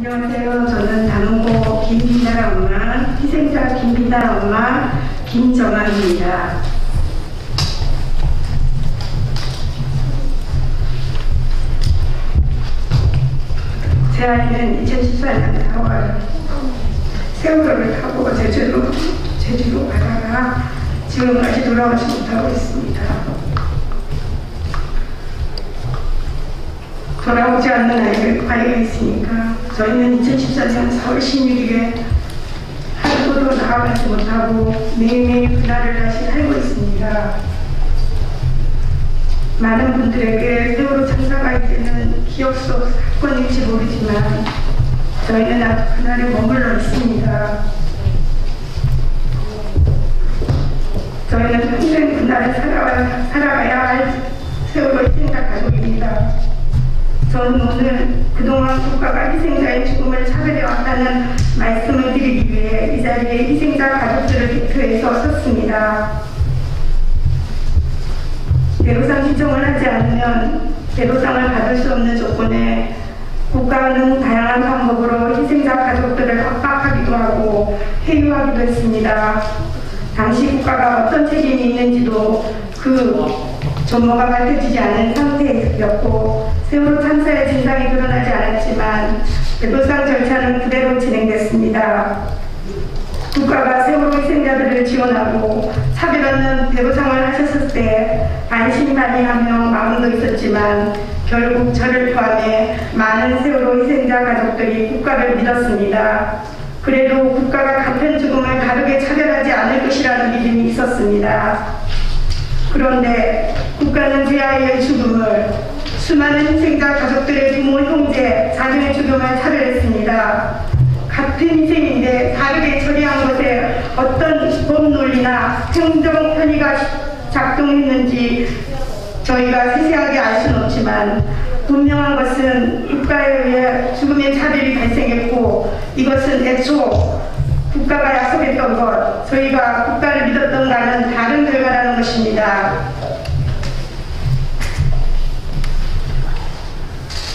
안녕하세요. 저는 단원고 김빈나라 엄마, 희생자 김빈나라 엄마 김정아입니다. 제 아이는 2014년 4월 세월호를 타고 제주로 가다가 지금까지 돌아오지 못하고 있습니다. 돌아오지 않는 아이가 있으니까 저희는 2014년 4월 16일에 하루도 나아가지 못하고 매일매일 그날을 다시 살고 있습니다. 많은 분들에게 세월호 참사가 이제는 기억 속 사건일지 모르지만 저희는 아직 그날에 머물러 있습니다. 저희는 평생 그날을 살아가야 할 세월호 희생자 가족입니다. 저는 오늘 그동안 국가가 희생자의 죽음을 차별해왔다는 말씀을 드리기 위해 이 자리에 희생자 가족들을 대표해서 섰습니다. 배로상 지정을 하지 않으면 배로상을 받을 수 없는 조건에 국가는 다양한 방법으로 희생자 가족들을 압박하기도 하고 회유하기도 했습니다. 당시 국가가 어떤 책임이 있는지도 그 전모가 밝혀지지 않은 상태였고 세월호 참사의 진상이 드러나지 않았지만 배로상 절차는 그대로 진행됐습니다. 국가가 세월호 희생자들을 지원하고 차별하는 배로상을 하셨을 때 안심반의하며 마음도 있었지만 결국 저를 포함해 많은 세월호 희생자 가족들이 국가를 믿었습니다. 그래도 국가가 같은 죽음을 다르게 차별하지 않을 것이라는 믿음이 있었습니다. 그런데 국가는 제 아이의 죽음을 수많은 희생자 가족들의 부모, 형제, 자녀의 죽음을 차별했습니다. 같은 희생인데 다르게 처리한 것에 어떤 법 논리나 행정 편의가 작동했는지 저희가 세세하게 알 수는 없지만 분명한 것은 국가에 의해 죽음의 차별이 발생했고 이것은 애초 국가가 약속했던 것, 저희가 국가를 믿었던가는 다른 결과라는 것입니다.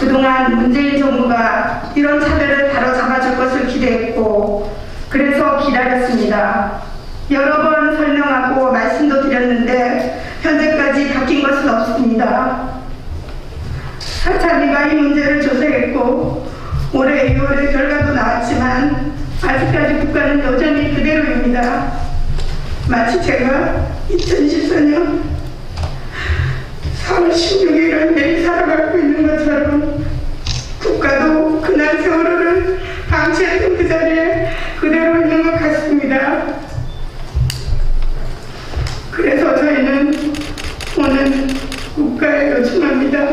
그동안 문재인 정부가 이런 차별을 바로잡아줄 것을 기대했고 그래서 기다렸습니다. 여러 번 설명하고 말씀도 드렸는데 현재까지 바뀐 것은 없습니다. 사찰위가 이 문제를 조사했고 올해 2월에 결과도 나왔지만 아직까지 국가는 여전히 그대로입니다. 마치 제가 2014년 4월 16일을 매일 살아가고 있는 것처럼 국가도 그날 세월호를 방치했던 그 자리에 그대로 있는 것 같습니다. 그래서 저희는 오늘 국가에 요청합니다.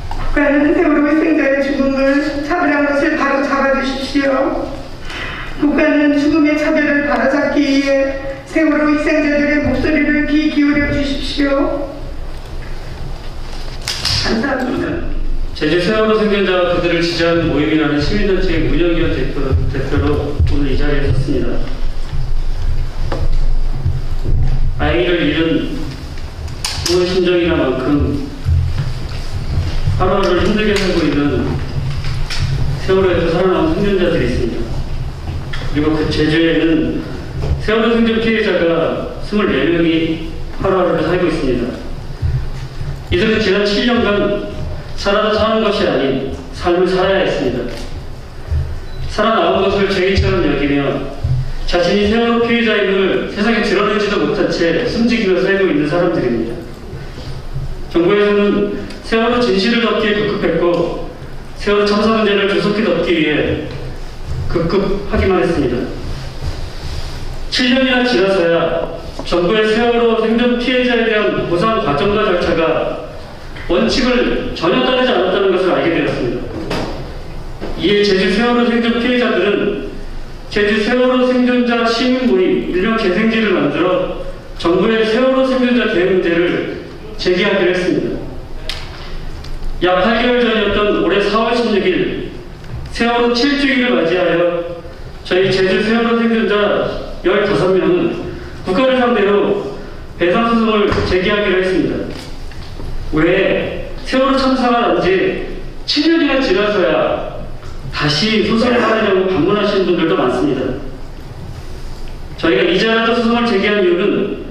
국가는 세월호 희생자의 죽음을 차별한 것을 바로 잡아주십시오. 국가는 죽음의 차별을 바로잡기 위해 세월호 희생자들의 목소리를 귀 기울여 주십시오. 감사합니다. 제주 세월호 생존자와 그들을 지지하는 모임이라는 시민단체의 문영기현 대표로 오늘 이 자리에 섰습니다. 아이를 잃은 부모 심정이나만큼 하루하루를 힘들게 살고 있는 세월호에서 살아남은 생존자들이 있습니다. 그리고 그 제주에는 세월호 생존 피해자가 24명이 하루하루를 살고 있습니다. 이들은 지난 7년간 살아도 사는 것이 아닌 삶을 살아야 했습니다. 살아나온 것을 죄인처럼 여기며 자신이 세월호 피해자임을 세상에 드러내지도 못한 채 숨지기며 살고 있는 사람들입니다. 정부에서는 세월호 진실을 덮기에 급급했고 세월호 참사 문제를 조속히 덮기 위해 급급하기만 했습니다. 7년이나 지나서야 정부의 세월호 생존 피해자에 대한 보상 과정과 절차가 원칙을 전혀 따르지 않았다는 것을 알게 되었습니다. 이에 제주 세월호 생존 피해자들은 제주 세월호 생존자 시민 모임 일명 재생지를 만들어 정부의 세월호 생존자 대응 문제를 제기하기로 했습니다. 약 8개월 전이었던 올해 4월 16일 세월호 7주기를 맞이하여 저희 제주 세월호 생존자 15명은 국가를 상대로 배상소송을 제기하기로 했습니다. 왜 세월호 참사가 난 지 7년이나 지나서야 다시 소송을 하느냐고 반문하시는 분들도 많습니다. 저희가 이제라도 소송을 제기한 이유는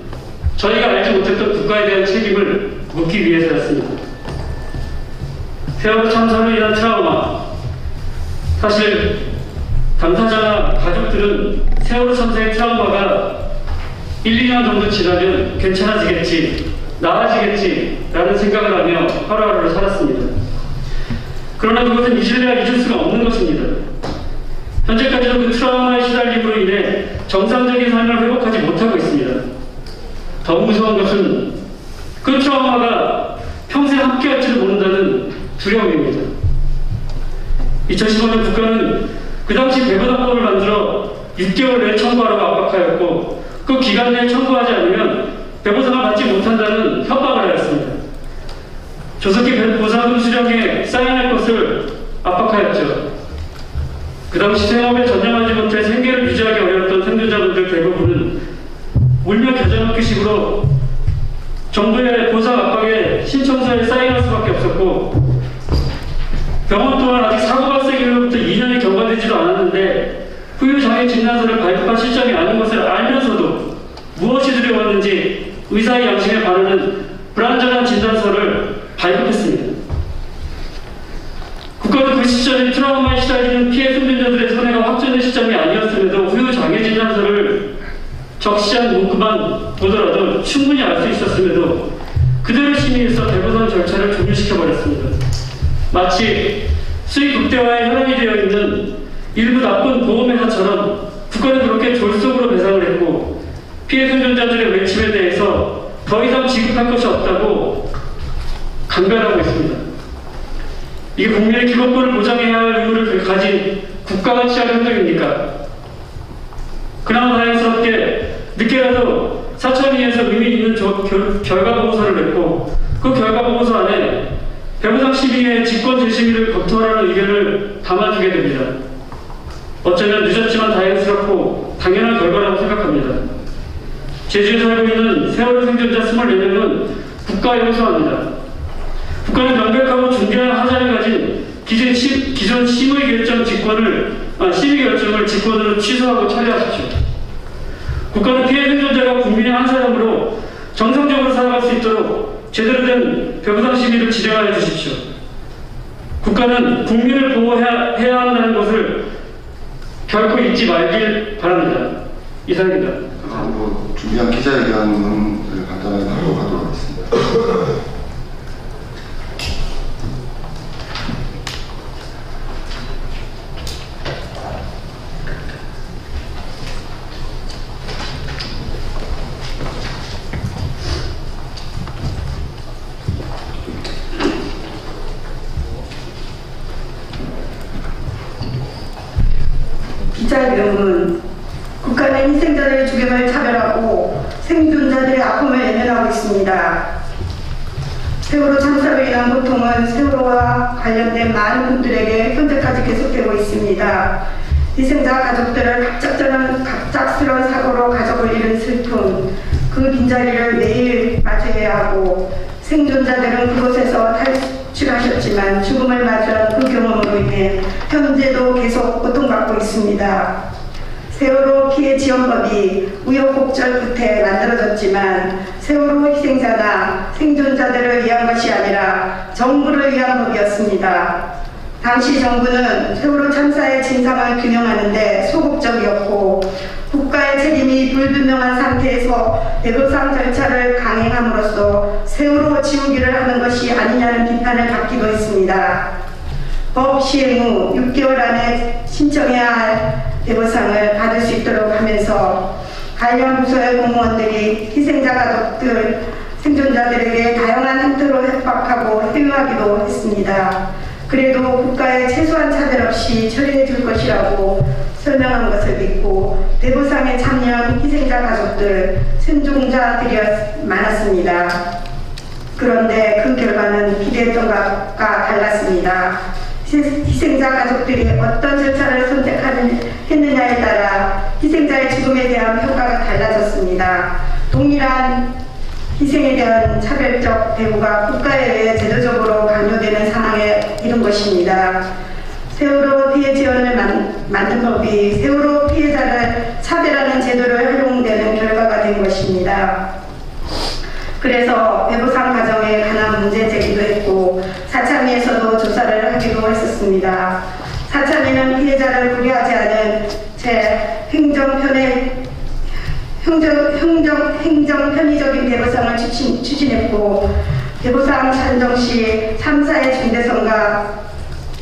저희가 알지 못했던 국가에 대한 책임을 묻기 위해서였습니다. 세월호 참사로 인한 트라우마, 사실 당사자나 가족들은 세월호 참사의 트라우마가 1, 2년 정도 지나면 괜찮아지겠지, 나아지겠지 라는 생각을 하며 하루하루를 살았습니다. 그러나 그것은 잊을래야 잊을 수가 없는 것입니다. 현재까지도 그 트라우마의 시달림으로 인해 정상적인 삶을 회복하지 못하고 있습니다. 더 무서운 것은 그 트라우마가 평생 함께할지도 모른다는 두려움입니다. 2015년 국가는 그 당시 배부담법을 만들어 6개월 내에 청구하라고 압박하였고, 그 기간 내에 청구하지 않으면 배보상을 받지 못한다는 협박을 하였습니다. 조속히 보상금 수령에 사인할 것을 압박하였죠. 그 당시 생업에 전념하지 못해 생계를 유지하기 어려웠던 생존자분들 대부분은 울며 겨자먹기 식으로 정부의 보상 압박에 신청서에 사인할 수밖에 없었고, 병원 또한 아직 사고 발생 이후부터 2년이 경과되지도 않았는데 후유장애 진단서를 발급한 시점이 아닌 것을 알면서도 무엇이 두려웠는지 의사의 양심에 반하는 불완전한 진단서를 발급했습니다. 국가는 그 시점이 트라우마에 시달리는 피해 생존자들의 손해가 확정된 시점이 아니었음에도 후유장애 진단서를 적시한 문구만 보더라도 충분히 알 수 있었음에도 그대로 심의해서 배보상 절차를 종료시켜버렸습니다. 마치 수익 극대화에 혈안이 되어 있는 일부 나쁜 보험회사처럼 국가는 그렇게 졸속으로 배상을 했고, 피해 생존자들의 외침에 대해서 더 이상 지급할 것이 없다고 강변하고 있습니다. 이게 국민의 기본권을 보장해야 할 의무를 가진 국가가 취할 행동입니까? 그나마 다행스럽게 늦게라도 사천위에서 의미 있는 결과보고서를 냈고, 그 결과보고서 안에 배보상 심의의 직권 재심의를 검토하라는 의견을 담아주게 됩니다. 어쩌면 늦었지만 다행스럽고 당연한 결과라고 생각합니다. 제주에 살고 있는 세월호 생존자 24명은 국가에 호소합니다. 국가는 명백하고 중대한 하자를 가진 기존 심의 결정을 직권으로 취소하고 처리하십시오. 국가는 피해 생존자가 국민의 한 사람으로 정상적으로 살아갈 수 있도록 제대로 된 배보상 심의를 진행하여 주십시오. 국가는 국민을 보호해야 한다는 것을 결코 잊지 말길 바랍니다. 이상입니다. 준비한 기자회견을 간단하게 하도록 하겠습니다. 기자회견은 국가는 희생자들의 죽음을 차별하고 생존자들의 아픔을 외면하고 있습니다. 세월호 참사로 인한 고통은 세월호와 관련된 많은 분들에게 현재까지 계속되고 있습니다. 희생자 가족들을 갑작스러운 사고로 가족을 잃은 슬픔, 그 빈자리를 매일 맞이해야 하고, 생존자들은 그곳에서 탈출하셨지만 죽음을 맞이한 그 경험으로 인해 현재도 계속 고통받고 있습니다. 세월호 피해지원법이 우여곡절 끝에 만들어졌지만 세월호 희생자나 생존자들을 위한 것이 아니라 정부를 위한 법이었습니다. 당시 정부는 세월호 참사의 진상을 규명하는 데 소극적이었고, 국가의 책임이 불분명한 상태에서 배보상 절차를 강행함으로써 세월호 지우기를 하는 것이 아니냐는 비판을 받기도 했습니다. 법 시행 후 6개월 안에 신청해야 할 배보상을 받을 수 있도록 하면서 관련 부서의 공무원들이 희생자 가족들, 생존자들에게 다양한 형태로 협박하고 회유하기도 했습니다. 그래도 국가에 최소한 차별 없이 처리해 줄 것이라고 설명한 것을 믿고 배보상에 참여한 희생자 가족들, 생존자들이 많았습니다. 그런데 그 결과는 기대했던 것과 달랐습니다. 희생자 가족들이 어떤 절차를 선택했느냐에 따라 희생자의 죽음에 대한 평가가 달라졌습니다. 동일한 희생에 대한 차별적 배후가 국가에 의해 제도적으로 강요되는 상황에 이른 것입니다. 세월호 피해 지원을 만든 법이 세월호 피해자를 차별하는 제도를 활용되는 결과가 된 것입니다. 그래서 배보상 과정에 관한 문제 제기도 했고 사참위에서도 조사를 하기도 했었습니다. 사참위는 피해자를 고려하지 않은 채 행정 편의적인 배보상을 추진했고 배보상 산정 시 3사의 중대성과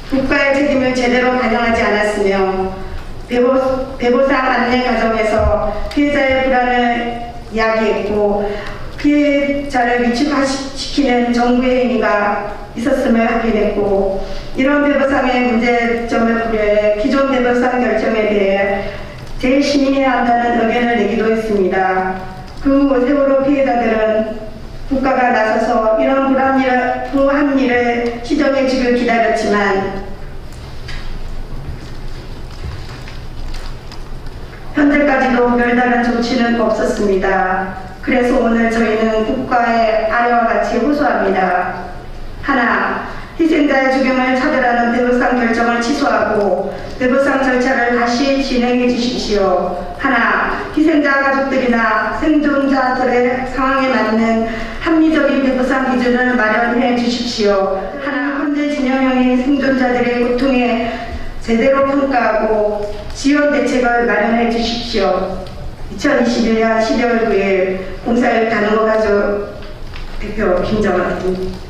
국가의 책임을 제대로 반영하지 않았으며 배보상 안내 과정에서 피해자의 불안을 이야기했고 피해자를 위축시키는 정부의 행위가 있었음을 확인했고 이런 배보상의 문제점을 고려해 기존 배보상 결정에 대해 재심의해야 한다는 의견을 내기도 했습니다. 그 후 세월호 피해자들은 국가가 나서서 이런 불합리한 일을 시정해 주길 기다렸지만 현재까지도 별다른 조치는 없었습니다. 그래서 오늘 저희는 국가에 아래와 같이 호소합니다. 하나, 희생자의 죽음을 차별하는 배보상 결정을 취소하고 배보상 절차를 다시 진행해 주십시오. 하나, 희생자 가족들이나 생존자들의 상황에 맞는 합리적인 배보상 기준을 마련해 주십시오. 하나, 현재 진영형인 생존자들의 고통에 제대로 평가하고 지원 대책을 마련해 주십시오. 2021년 12월 9일 04.1 단호가족 대표 김정환입니다.